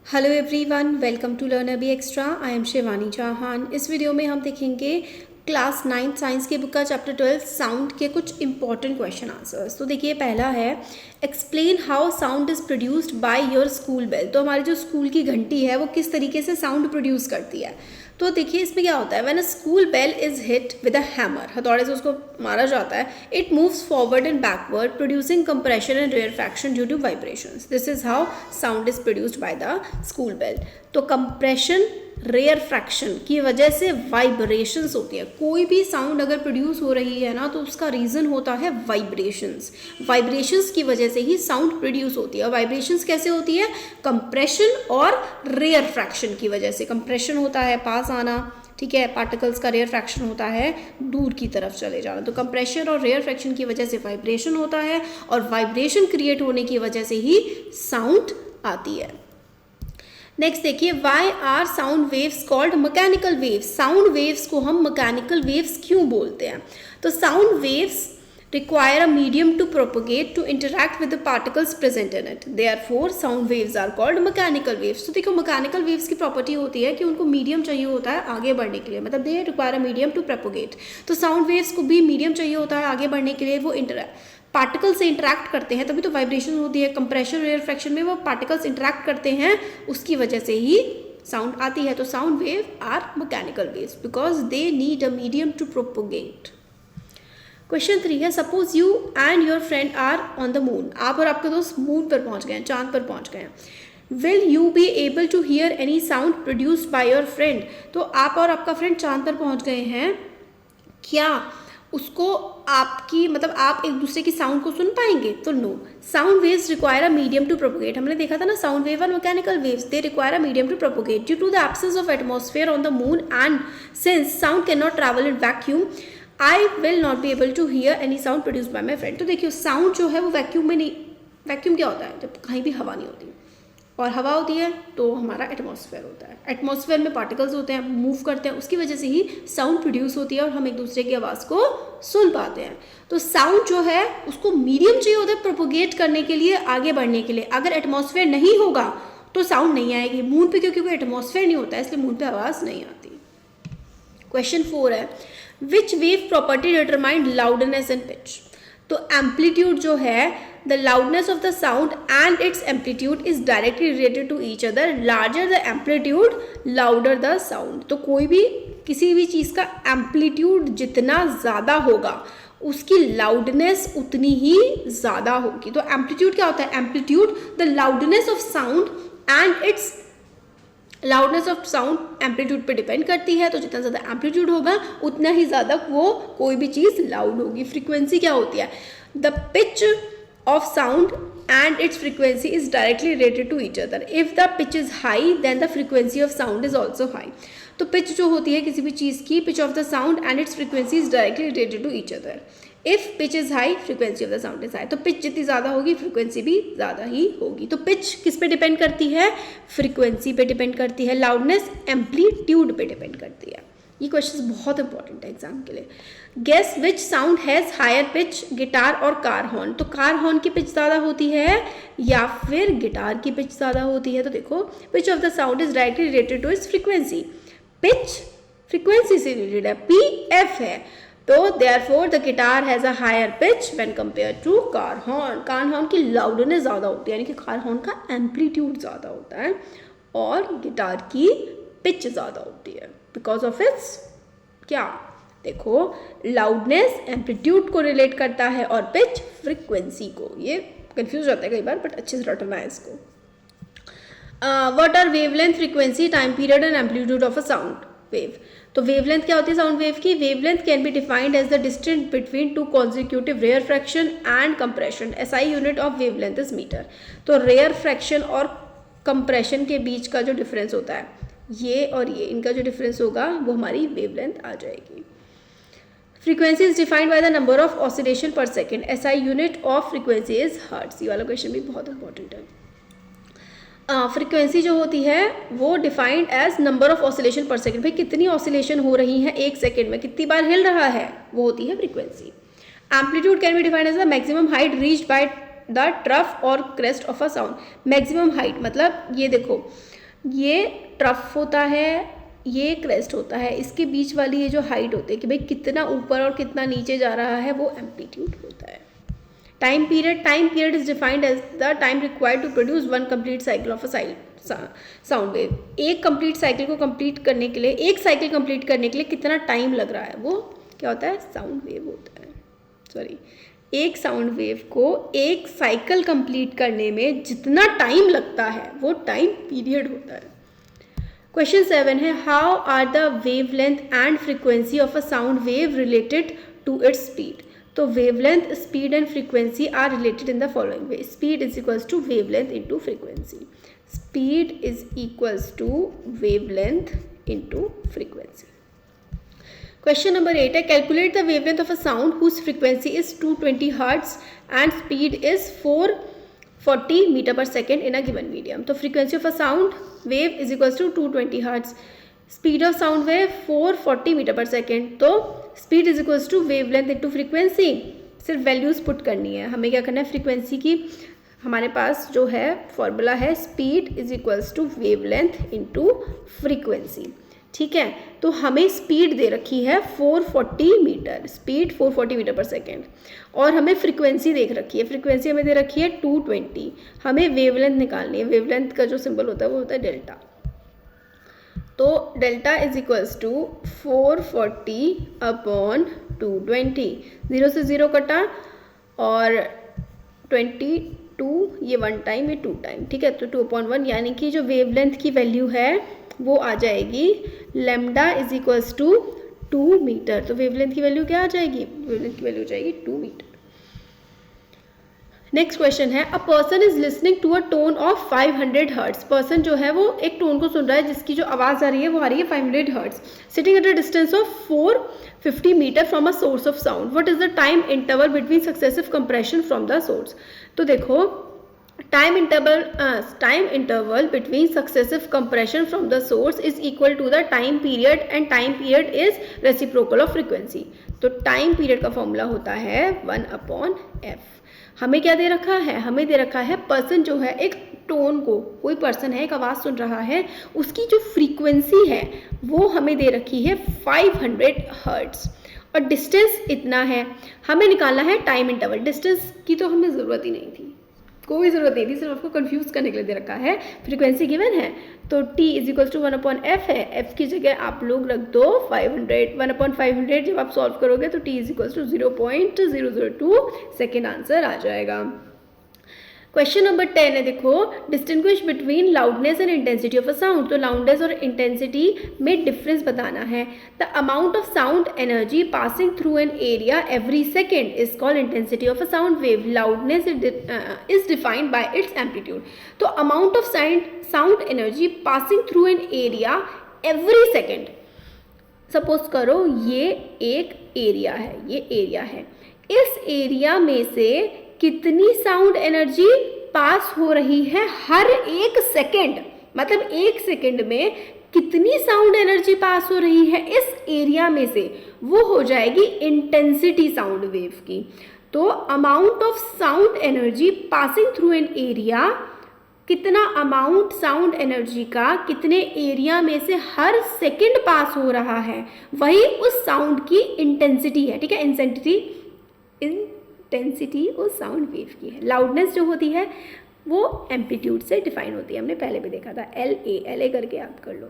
Hello everyone, welcome to learn Abhi extra. I am Shivani Chauhan. इस video में हम देखेंगे क्लास 9 साइंस के बुक का चैप्टर 12 साउंड के कुछ इंपॉर्टेंट क्वेश्चन आंसर्स। तो देखिए, पहला है explain how sound is produced by your school bell. तो हमारी जो स्कूल की घंटी है वो किस तरीके से साउंड प्रोड्यूस करती है। तो देखिए, इसमें क्या होता है, when a school bell is hit with a hammer, हथौड़े से उसको मारा जाता है, it moves forward and backward producing compression and rarefaction due to vibrations. This is how sound is produced by the school bell. तो compression rarefaction की वजह से वाइब्रेशंस होती है। कोई भी साउंड अगर प्रोड्यूस हो रही है ना, तो उसका रीज़न होता है वाइब्रेशंस। वाइब्रेशंस की वजह से ही साउंड प्रोड्यूस होती है। वाइब्रेशंस कैसे होती है? कंप्रेशन और रेयरफैक्शन की वजह से। कंप्रेशन होता है पास आना, ठीक है, पार्टिकल्स का रेयर फ्रैक्शन होता है दूर की तरफ चले जाना। तो कंप्रेशन और रेयर फ्रैक्शन की वजह से वाइब्रेशन होता है, और वाइब्रेशन क्रिएट होने की वजह से ही साउंड आती है। नेक्स्ट देखिए, why are sound waves called mechanical waves. Sound waves को हम मैकेनिकल वेव्स क्यों बोलते हैं? तो sound waves require a medium to propagate to interact with the particles present in it. Therefore, sound waves are called mechanical waves. तो देखो, mechanical waves की property होती है कि उनको मीडियम चाहिए होता है आगे बढ़ने के लिए, मतलब they require a medium to propagate. तो साउंड वेव्स को भी मीडियम चाहिए होता है आगे बढ़ने के लिए। वो पार्टिकल से इंटरेक्ट करते हैं, तभी तो वाइब्रेशन होती है। कंप्रेशन रेयरफैक्शन में वो पार्टिकल्स इंटरेक्ट करते हैं, उसकी वजह से ही साउंड आती है। तो sound wave are mechanical waves because they need a medium to propagate. Question 3 है, suppose you and your friend are on the moon. आप और आपके दोस्त मून पर पहुंच गए हैं, चांद पर पहुंच गए हैं। Will you be able to hear any sound produced by your friend. तो आप और आपका फ्रेंड चांद पर पहुंच गए हैं, क्या उसको आपकी मतलब आप एक दूसरे की साउंड को सुन पाएंगे? तो no. Sound waves require a medium to propagate. हमने देखा था ना, साउंड वेव और mechanical waves they require a medium to propagate due to the absence of atmosphere on the moon and since sound can not travel in vacuum, I will not be able to hear any sound produce by my friend. तो देखिए, sound जो है वो vacuum में नहीं। Vacuum क्या होता है? जब कहीं भी हवा नहीं होती, और हवा होती है तो हमारा एटमॉस्फेयर होता है। एटमॉस्फेयर में पार्टिकल्स होते हैं, मूव करते हैं, उसकी वजह से ही साउंड प्रोड्यूस होती है और हम एक दूसरे की आवाज़ को सुन पाते हैं। तो साउंड जो है उसको मीडियम चाहिए होता है प्रोपोगेट करने के लिए, आगे बढ़ने के लिए। अगर एटमॉस्फेयर नहीं होगा तो साउंड नहीं आएगी। मून पे क्योंकि कोई एटमॉस्फेयर नहीं होता है, इसलिए मून पे आवाज़ नहीं आती। क्वेश्चन 4 है, which wave property determined loudness and pitch. तो एम्पलीट्यूड जो है, the loudness of the sound and its amplitude is directly related to each other. Larger the amplitude louder the sound. तो कोई भी किसी भी चीज़ का एम्पलीट्यूड जितना ज़्यादा होगा उसकी लाउडनेस उतनी ही ज़्यादा होगी। तो एम्पलीट्यूड क्या होता है? Amplitude the loudness of sound and it's loudness of sound amplitude पे डिपेंड करती है। तो जितना ज़्यादा एम्पलीट्यूड होगा उतना ही ज़्यादा वो कोई भी चीज़ लाउड होगी। फ्रीक्वेंसी क्या होती है? The pitch of sound and its frequency is directly related to each other. If the pitch is high then the frequency of sound is also high. तो पिच जो होती है किसी भी चीज़ की, pitch of the sound and its frequency is directly related to each other. If pitch is high frequency of the sound is high. तो pitch जितनी ज़्यादा होगी फ्रीक्वेंसी भी ज़्यादा ही होगी। तो पिच किस पे डिपेंड करती है? फ्रीक्वेंसी पे डिपेंड करती है। लाउडनेस एम्पलीट्यूड पे डिपेंड करती है। ये क्वेश्चन बहुत इंपॉर्टेंट है एग्जाम के लिए। Guess which sound has higher pitch, guitar और कार हॉर्न। तो कार हॉर्न की पिच ज़्यादा होती है या फिर गिटार की पिच ज़्यादा होती है? तो देखो, pitch of the sound is directly related to its frequency. Pitch frequency से रिलेटेड है, पी एफ है। तो therefore the guitar has a higher pitch when compared to car horn. Car horn की लाउडनेस ज़्यादा होती है, यानी कि कार हॉर्न का एम्पलीट्यूड ज़्यादा होता है, और गिटार की पिच ज़्यादा होती है बिकॉज ऑफ इट्स क्या? देखो, लाउडनेस एम्पलीट्यूड को रिलेट करता है और पिच फ्रीक्वेंसी को। ये कंफ्यूज होता है कई बार, बट अच्छे से रटना है इसको। What are wavelength, frequency, time period and amplitude of a sound wave. तो वेवलेंथ क्या होती है साउंड वेव की? Wavelength can be defined as the distance between two consecutive rarefaction and compression. SI unit of wavelength is metre. तो rarefaction और compression के बीच का जो डिफरेंस होता है, ये और ये, इनका जो डिफरेंस होगा वो हमारी वेवलेंथ आ जाएगी। Frequency is defined by the number of oscillation per second. SI unit of frequency is hertz. ये वाला क्वेश्चन भी बहुत इंपॉर्टेंट है। फ्रीक्वेंसी जो होती है वो defined as number of oscillation per second. भाई कितनी ऑसिलेशन हो रही है एक सेकेंड में, कितनी बार हिल रहा है, वो होती है frequency. Amplitude can be defined as the maximum height reached by the trough और crest of a sound. Maximum height मतलब ये देखो, ये ट्रफ होता है, ये क्रेस्ट होता है, इसके बीच वाली ये जो हाइट होती है कि भाई कितना ऊपर और कितना नीचे जा रहा है, वो एम्पलीट्यूड होता है. Time period is defined as the time required to produce one complete cycle of a sound wave. एक कंप्लीट साइकिल को कंप्लीट करने के लिए, एक साइकिल कंप्लीट करने के लिए कितना टाइम लग रहा है, वो क्या होता है, साउंड वेव होता है. सॉरी, एक साउंड वेव को एक साइकिल कंप्लीट करने में जितना टाइम लगता है वो टाइम पीरियड होता है. क्वेश्चन 7 है, how are the wavelength and frequency of a sound wave related to its speed. तो wavelength, speed and frequency are related in the following way. Speed is equals to wavelength into frequency. Speed is equals to wavelength into frequency. Question number 8 है, calculate the wavelength of a sound whose frequency is 220 Hz and speed is 440 meter per second in a given medium. तो frequency of a sound wave is equals to 220 Hz, speed of sound wave 440 meter per second. तो speed is equals to wavelength into frequency. सिर्फ values put करनी है. हमें क्या करना है, frequency की हमारे पास जो है फॉर्मूला है speed is equals to wavelength into frequency. ठीक है, तो हमें स्पीड दे रखी है 440 metre, speed 440 metre per second, और हमें फ्रीक्वेंसी देख रखी है, फ्रीक्वेंसी हमें दे रखी है 220. हमें वेवलेंथ निकालनी है. वेवलेंथ का जो सिंबल होता है वो होता है डेल्टा. तो delta is equals to 440 upon 220. 0 से 0 कटा और 22, ये 1 टाइम, ये 2 टाइम. ठीक है, तो 2/1 यानी कि जो वेवलेंथ की वैल्यू है वो आ जाएगी lambda is equals to 2 metre. तो वेवलेंथ की वैल्यू क्या आ जाएगी, वेवलेंथ की वैल्यू हो जाएगी 2 मीटर. नेक्स्ट क्वेश्चन है, a person is listening to a tone of 500 hertz. Person जो है वो एक टोन को सुन रहा है जिसकी जो आवाज़ आ रही है वो आ रही है 500 hertz. Sitting at a distance of 450 metre from a source of sound. What is the time interval between successive compression from the source. तो देखो, time interval between successive compression from the source is equal to the time period and time period is reciprocal of frequency. तो time period का formula होता है 1/f. हमें क्या दे रखा है, हमें दे रखा है पर्सन जो है एक टोन को, कोई पर्सन है एक आवाज़ सुन रहा है, उसकी जो फ्रीक्वेंसी है वो हमें दे रखी है 500 हर्ट्ज और डिस्टेंस इतना है. हमें निकालना है टाइम इंटरवल. डिस्टेंस की तो हमें ज़रूरत ही नहीं थी, कोई ज़रूरत नहीं थी, सिर्फ आपको कंफ्यूज करने के लिए दे रखा है. फ्रीक्वेंसी गिवन है तो t is equals to 1/f है. f की जगह आप लोग रख दो 500. 1/500 जब आप सॉल्व करोगे तो t is equals to 0.002 second answer आ जाएगा. क्वेश्चन नंबर 10 है, देखो, distinguish between loudness and intensity of a sound. तो लाउडनेस और इंटेंसिटी में डिफरेंस बताना है. The amount of sound energy passing through an area every second is called intensity of a sound wave. Loudness is defined by its amplitude. तो amount of sound energy passing through an area every second. Suppose करो ये एक area है, ये area है, इस area में से कितनी साउंड एनर्जी पास हो रही है हर एक सेकेंड, मतलब एक सेकेंड में कितनी साउंड एनर्जी पास हो रही है इस एरिया में से, वो हो जाएगी इंटेंसिटी साउंड वेव की. तो amount of sound energy passing through an area, कितना अमाउंट साउंड एनर्जी का कितने एरिया में से हर सेकेंड पास हो रहा है, वही उस साउंड की इंटेंसिटी है. ठीक है, इंटेंसिटी उस साउंड वेव की है. लाउडनेस जो होती है वो एम्पलीट्यूड से डिफाइन होती है, हमने पहले भी देखा था, LA करके याद कर लो.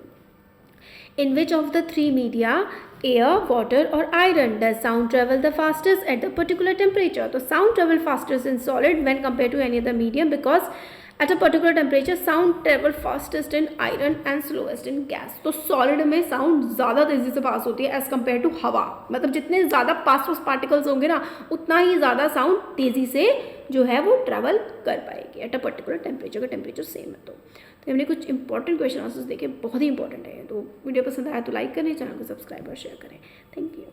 In which of the 3 media, air, water और iron, does sound travel the fastest at the particular temperature. तो sound travel fastest in solid when compare to any other medium because at a particular temperature sound travel fastest in iron and slowest in gas. तो solid में sound ज़्यादा तेज़ी से पास होती है as compare to हवा. मतलब जितने ज़्यादा पास पार्टिकल्स होंगे ना, उतना ही ज़्यादा साउंड तेज़ी से जो है वो ट्रैवल कर पाएगी एट अ पर्टिकुलर टेम्परेचर. का टेम्परेचर सेम है. तो हमने कुछ इंपॉर्टेंट क्वेश्चन आंसर्स देखे, बहुत ही इंपॉर्टेंट है. तो वीडियो पसंद आया तो लाइक करें, चैनल को सब्सक्राइब और शेयर करें. Thank you.